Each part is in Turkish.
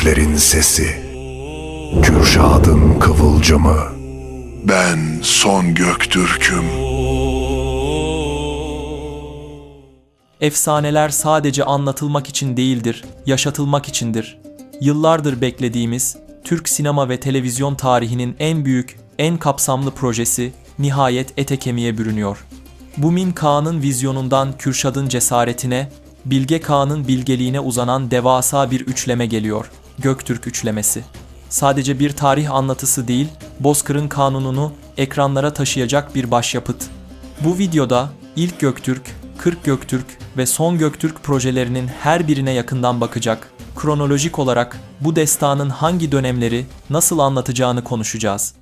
Göktürklerin sesi, Kürşad'ın kıvılcımı. Ben son Göktürk'üm. Efsaneler sadece anlatılmak için değildir, yaşatılmak içindir. Yıllardır beklediğimiz Türk sinema ve televizyon tarihinin en büyük, en kapsamlı projesi nihayet ete kemiğe bürünüyor. Bumin Kağan'ın vizyonundan Kürşad'ın cesaretine, Bilge Kağan'ın bilgeliğine uzanan devasa bir üçleme geliyor. Göktürk üçlemesi. Sadece bir tarih anlatısı değil, Bozkır'ın kanununu ekranlara taşıyacak bir başyapıt. Bu videoda ilk Göktürk, 40 Göktürk ve son Göktürk projelerinin her birine yakından bakacak. Kronolojik olarak bu destanın hangi dönemleri nasıl anlatacağını konuşacağız.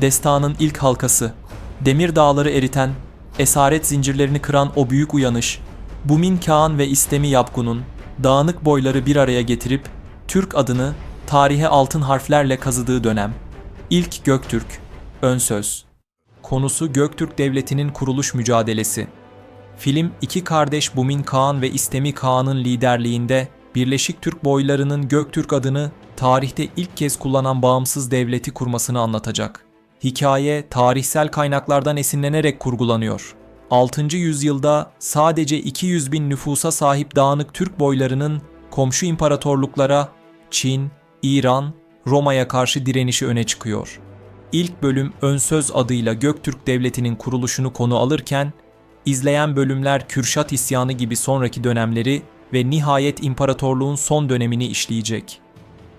Destanın ilk halkası, demir dağları eriten, esaret zincirlerini kıran o büyük uyanış, Bumin Kağan ve İstemi Yapgun'un dağınık boyları bir araya getirip Türk adını tarihe altın harflerle kazıdığı dönem. İlk Göktürk, ön söz. Konusu Göktürk Devleti'nin kuruluş mücadelesi. Film iki kardeş Bumin Kağan ve İstemi Kağan'ın liderliğinde Birleşik Türk boylarının Göktürk adını tarihte ilk kez kullanan bağımsız devleti kurmasını anlatacak. Hikaye tarihsel kaynaklardan esinlenerek kurgulanıyor. 6. yüzyılda sadece 200 bin nüfusa sahip dağınık Türk boylarının komşu imparatorluklara Çin, İran, Roma'ya karşı direnişi öne çıkıyor. İlk bölüm ön söz adıyla Göktürk Devleti'nin kuruluşunu konu alırken, izleyen bölümler Kürşat isyanı gibi sonraki dönemleri ve nihayet imparatorluğun son dönemini işleyecek.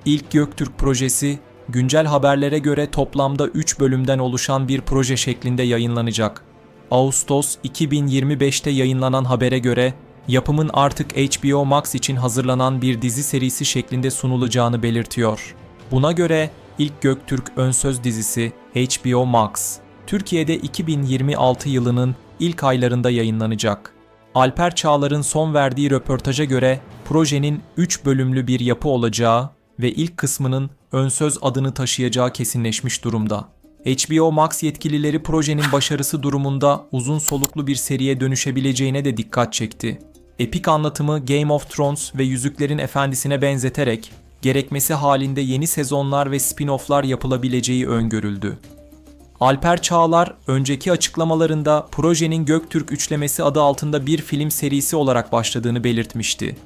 İlk Göktürk projesi, güncel haberlere göre toplamda 3 bölümden oluşan bir proje şeklinde yayınlanacak. Ağustos 2025'te yayınlanan habere göre, yapımın artık HBO Max için hazırlanan bir dizi serisi şeklinde sunulacağını belirtiyor. Buna göre ilk Göktürk ön söz dizisi HBO Max, Türkiye'de 2026 yılının ilk aylarında yayınlanacak. Alper Çağlar'ın son verdiği röportaja göre projenin 3 bölümlü bir yapı olacağı ve ilk kısmının ön söz adını taşıyacağı kesinleşmiş durumda. HBO Max yetkilileri projenin başarısı durumunda uzun soluklu bir seriye dönüşebileceğine de dikkat çekti. Epik anlatımı Game of Thrones ve Yüzüklerin Efendisi'ne benzeterek gerekmesi halinde yeni sezonlar ve spin-off'lar yapılabileceği öngörüldü. Alper Çağlar önceki açıklamalarında projenin Göktürk üçlemesi adı altında bir film serisi olarak başladığını belirtmişti.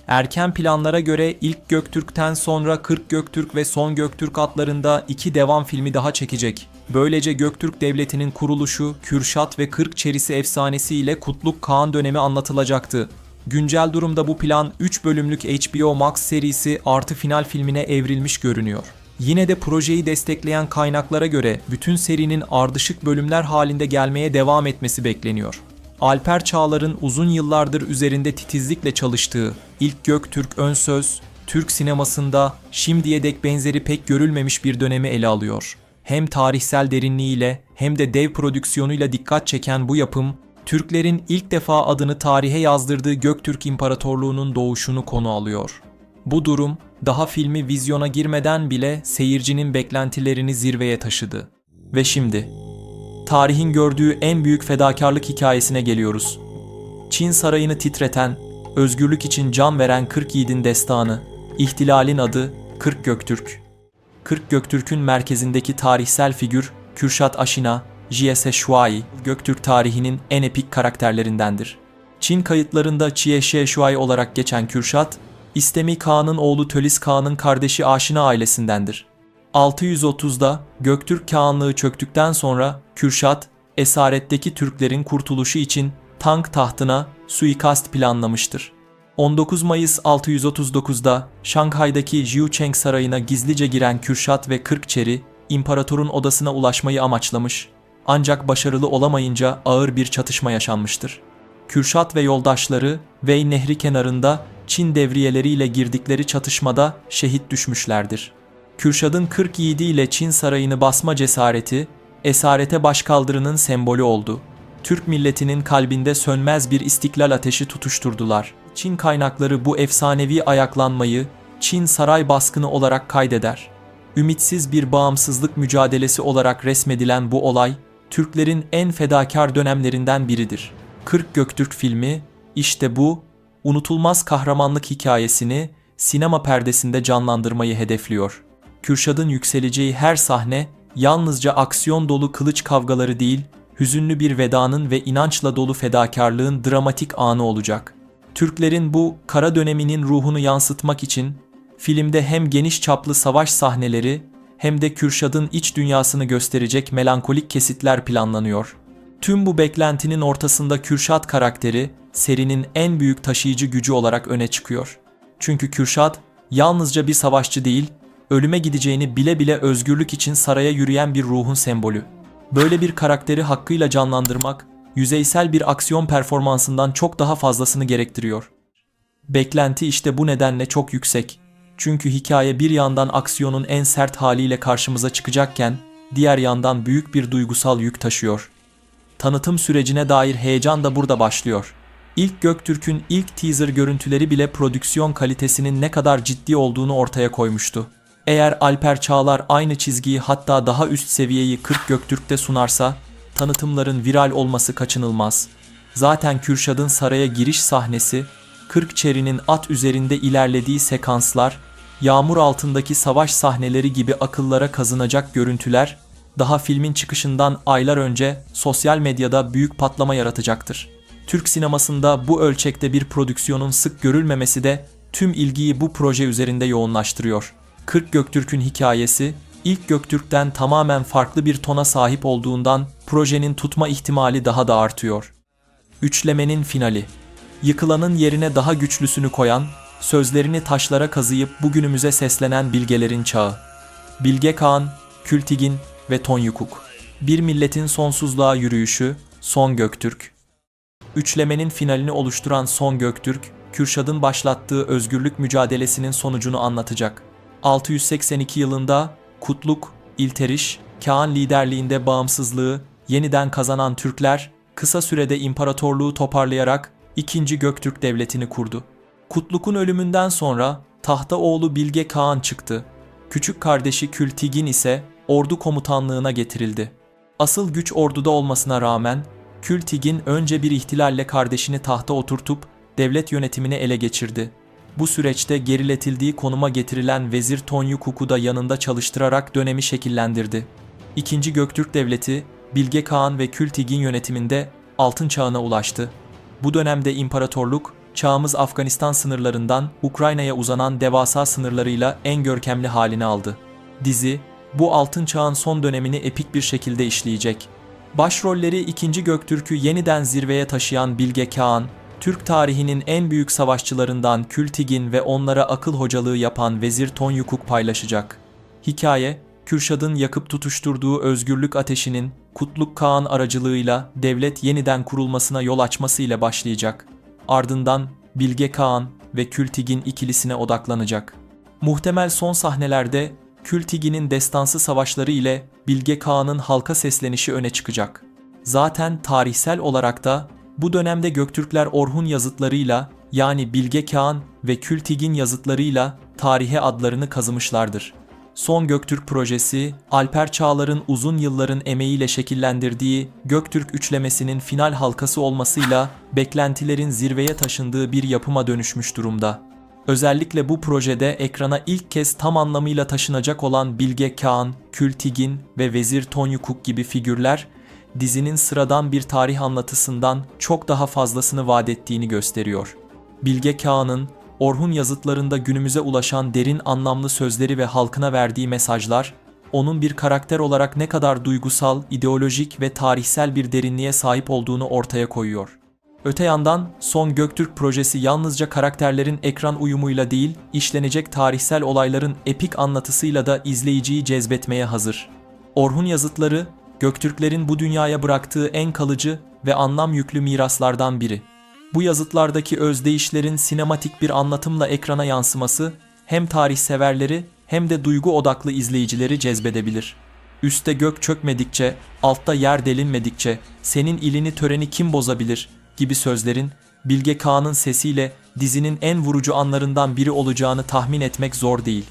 Erken planlara göre ilk Göktürk'ten sonra 40 Göktürk ve son Göktürk adlarında 2 devam filmi daha çekecek. Böylece Göktürk Devleti'nin kuruluşu, Kürşat ve 40 Çerisi efsanesi ile Kutluk Kağan dönemi anlatılacaktı. Güncel durumda bu plan 3 bölümlük HBO Max serisi artı final filmine evrilmiş görünüyor. Yine de projeyi destekleyen kaynaklara göre bütün serinin ardışık bölümler halinde gelmeye devam etmesi bekleniyor. Alper Çağlar'ın uzun yıllardır üzerinde titizlikle çalıştığı ilk Göktürk ön söz, Türk sinemasında şimdiye dek benzeri pek görülmemiş bir dönemi ele alıyor. Hem tarihsel derinliğiyle hem de dev prodüksiyonuyla dikkat çeken bu yapım, Türklerin ilk defa adını tarihe yazdırdığı Göktürk İmparatorluğu'nun doğuşunu konu alıyor. Bu durum, daha filmi vizyona girmeden bile seyircinin beklentilerini zirveye taşıdı. Ve şimdi, tarihin gördüğü en büyük fedakarlık hikayesine geliyoruz. Çin sarayını titreten, özgürlük için can veren 40 yiğidin destanı, ihtilalin adı 40 Göktürk. 40 Göktürk'ün merkezindeki tarihsel figür Kürşat Aşina, Jie Shuai, Göktürk tarihinin en epik karakterlerindendir. Çin kayıtlarında Jie Shuai olarak geçen Kürşat, İstemi Kağan'ın oğlu Tölis Kağan'ın kardeşi Aşina ailesindendir. 630'da Göktürk Kağanlığı çöktükten sonra Kürşat, esaretteki Türklerin kurtuluşu için Tang tahtına suikast planlamıştır. 19 Mayıs 639'da Şanghay'daki Jiucheng Sarayı'na gizlice giren Kürşat ve 40 Çeri, imparatorun odasına ulaşmayı amaçlamış. Ancak başarılı olamayınca ağır bir çatışma yaşanmıştır. Kürşat ve yoldaşları Vey Nehri kenarında Çin devriyeleriyle girdikleri çatışmada şehit düşmüşlerdir. Kürşad'ın 40 yiğidiyle Çin sarayını basma cesareti, esarete başkaldırının sembolü oldu. Türk milletinin kalbinde sönmez bir istiklal ateşi tutuşturdular. Çin kaynakları bu efsanevi ayaklanmayı Çin saray baskını olarak kaydeder. Ümitsiz bir bağımsızlık mücadelesi olarak resmedilen bu olay, Türklerin en fedakar dönemlerinden biridir. 40 Göktürk filmi, işte bu, unutulmaz kahramanlık hikayesini sinema perdesinde canlandırmayı hedefliyor. Kürşad'ın yükseleceği her sahne yalnızca aksiyon dolu kılıç kavgaları değil, hüzünlü bir vedanın ve inançla dolu fedakarlığın dramatik anı olacak. Türklerin bu kara döneminin ruhunu yansıtmak için filmde hem geniş çaplı savaş sahneleri hem de Kürşad'ın iç dünyasını gösterecek melankolik kesitler planlanıyor. Tüm bu beklentinin ortasında Kürşad karakteri serinin en büyük taşıyıcı gücü olarak öne çıkıyor. Çünkü Kürşad yalnızca bir savaşçı değil, ölüme gideceğini bile bile özgürlük için saraya yürüyen bir ruhun sembolü. Böyle bir karakteri hakkıyla canlandırmak, yüzeysel bir aksiyon performansından çok daha fazlasını gerektiriyor. Beklenti işte bu nedenle çok yüksek. Çünkü hikaye bir yandan aksiyonun en sert haliyle karşımıza çıkacakken, diğer yandan büyük bir duygusal yük taşıyor. Tanıtım sürecine dair heyecan da burada başlıyor. İlk Göktürk'ün ilk teaser görüntüleri bile prodüksiyon kalitesinin ne kadar ciddi olduğunu ortaya koymuştu. Eğer Alper Çağlar aynı çizgiyi hatta daha üst seviyeyi 40 Göktürk'te sunarsa, tanıtımların viral olması kaçınılmaz. Zaten Kürşad'ın saraya giriş sahnesi, 40 çerinin at üzerinde ilerlediği sekanslar, yağmur altındaki savaş sahneleri gibi akıllara kazınacak görüntüler, daha filmin çıkışından aylar önce sosyal medyada büyük patlama yaratacaktır. Türk sinemasında bu ölçekte bir prodüksiyonun sık görülmemesi de tüm ilgiyi bu proje üzerinde yoğunlaştırıyor. 40 Göktürk'ün hikayesi, ilk Göktürk'ten tamamen farklı bir tona sahip olduğundan projenin tutma ihtimali daha da artıyor. Üçlemenin finali. Yıkılanın yerine daha güçlüsünü koyan, sözlerini taşlara kazıyıp bugünümüze seslenen bilgelerin çağı. Bilge Kağan, Kültigin ve Tonyukuk. Bir milletin sonsuzluğa yürüyüşü, Son Göktürk. Üçlemenin finalini oluşturan Son Göktürk, Kürşad'ın başlattığı özgürlük mücadelesinin sonucunu anlatacak. 682 yılında Kutluk, İlteriş, Kağan liderliğinde bağımsızlığı yeniden kazanan Türkler, kısa sürede imparatorluğu toparlayarak II. Göktürk Devleti'ni kurdu. Kutluk'un ölümünden sonra tahta oğlu Bilge Kağan çıktı. Küçük kardeşi Kültigin ise ordu komutanlığına getirildi. Asıl güç orduda olmasına rağmen Kültigin önce bir ihtilalle kardeşini tahta oturtup devlet yönetimini ele geçirdi. Bu süreçte geriletildiği konuma getirilen Vezir Tonyukuk'u da yanında çalıştırarak dönemi şekillendirdi. II. Göktürk Devleti, Bilge Kağan ve Kültigin yönetiminde altın çağına ulaştı. Bu dönemde imparatorluk, çağımız Afganistan sınırlarından Ukrayna'ya uzanan devasa sınırlarıyla en görkemli halini aldı. Dizi, bu altın çağın son dönemini epik bir şekilde işleyecek. Başrolleri II. Göktürk'ü yeniden zirveye taşıyan Bilge Kağan, Türk tarihinin en büyük savaşçılarından Kültigin ve onlara akıl hocalığı yapan Vezir Tonyukuk paylaşacak. Hikaye, Kürşad'ın yakıp tutuşturduğu özgürlük ateşinin Kutluk Kağan aracılığıyla devlet yeniden kurulmasına yol açmasıyla başlayacak. Ardından Bilge Kağan ve Kültigin ikilisine odaklanacak. Muhtemel son sahnelerde Kültigin'in destansı savaşları ile Bilge Kağan'ın halka seslenişi öne çıkacak. Zaten tarihsel olarak da bu dönemde Göktürkler Orhun yazıtlarıyla yani Bilge Kağan ve Kültigin yazıtlarıyla tarihe adlarını kazımışlardır. Son Göktürk projesi, Alper Çağlar'ın uzun yılların emeğiyle şekillendirdiği Göktürk üçlemesinin final halkası olmasıyla beklentilerin zirveye taşındığı bir yapıma dönüşmüş durumda. Özellikle bu projede ekrana ilk kez tam anlamıyla taşınacak olan Bilge Kağan, Kültigin ve Vezir Tonyukuk gibi figürler, dizinin sıradan bir tarih anlatısından çok daha fazlasını vaat ettiğini gösteriyor. Bilge Kağan'ın Orhun yazıtlarında günümüze ulaşan derin anlamlı sözleri ve halkına verdiği mesajlar, onun bir karakter olarak ne kadar duygusal, ideolojik ve tarihsel bir derinliğe sahip olduğunu ortaya koyuyor. Öte yandan Son Göktürk projesi yalnızca karakterlerin ekran uyumuyla değil, işlenecek tarihsel olayların epik anlatısıyla da izleyiciyi cezbetmeye hazır. Orhun yazıtları, Göktürklerin bu dünyaya bıraktığı en kalıcı ve anlam yüklü miraslardan biri. Bu yazıtlardaki özdeyişlerin sinematik bir anlatımla ekrana yansıması hem tarihseverleri hem de duygu odaklı izleyicileri cezbedebilir. Üste gök çökmedikçe, altta yer delinmedikçe, senin ilini töreni kim bozabilir gibi sözlerin Bilge Kağan'ın sesiyle dizinin en vurucu anlarından biri olacağını tahmin etmek zor değil.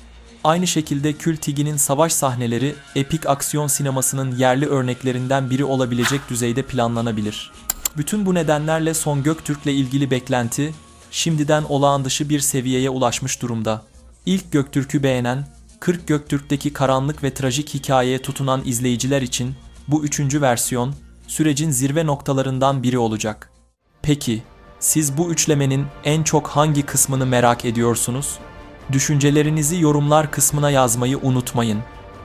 Aynı şekilde Kültigin'in savaş sahneleri epik aksiyon sinemasının yerli örneklerinden biri olabilecek düzeyde planlanabilir. Bütün bu nedenlerle Son Göktürk'le ilgili beklenti, şimdiden olağan dışı bir seviyeye ulaşmış durumda. İlk Göktürk'ü beğenen, 40 Göktürk'teki karanlık ve trajik hikayeye tutunan izleyiciler için bu üçüncü versiyon, sürecin zirve noktalarından biri olacak. Peki, siz bu üçlemenin en çok hangi kısmını merak ediyorsunuz? Düşüncelerinizi yorumlar kısmına yazmayı unutmayın.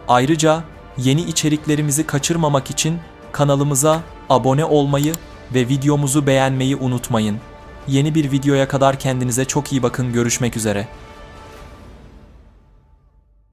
Ayrıca yeni içeriklerimizi kaçırmamak için kanalımıza abone olmayı ve videomuzu beğenmeyi unutmayın. Yeni bir videoya kadar kendinize çok iyi bakın. Görüşmek üzere.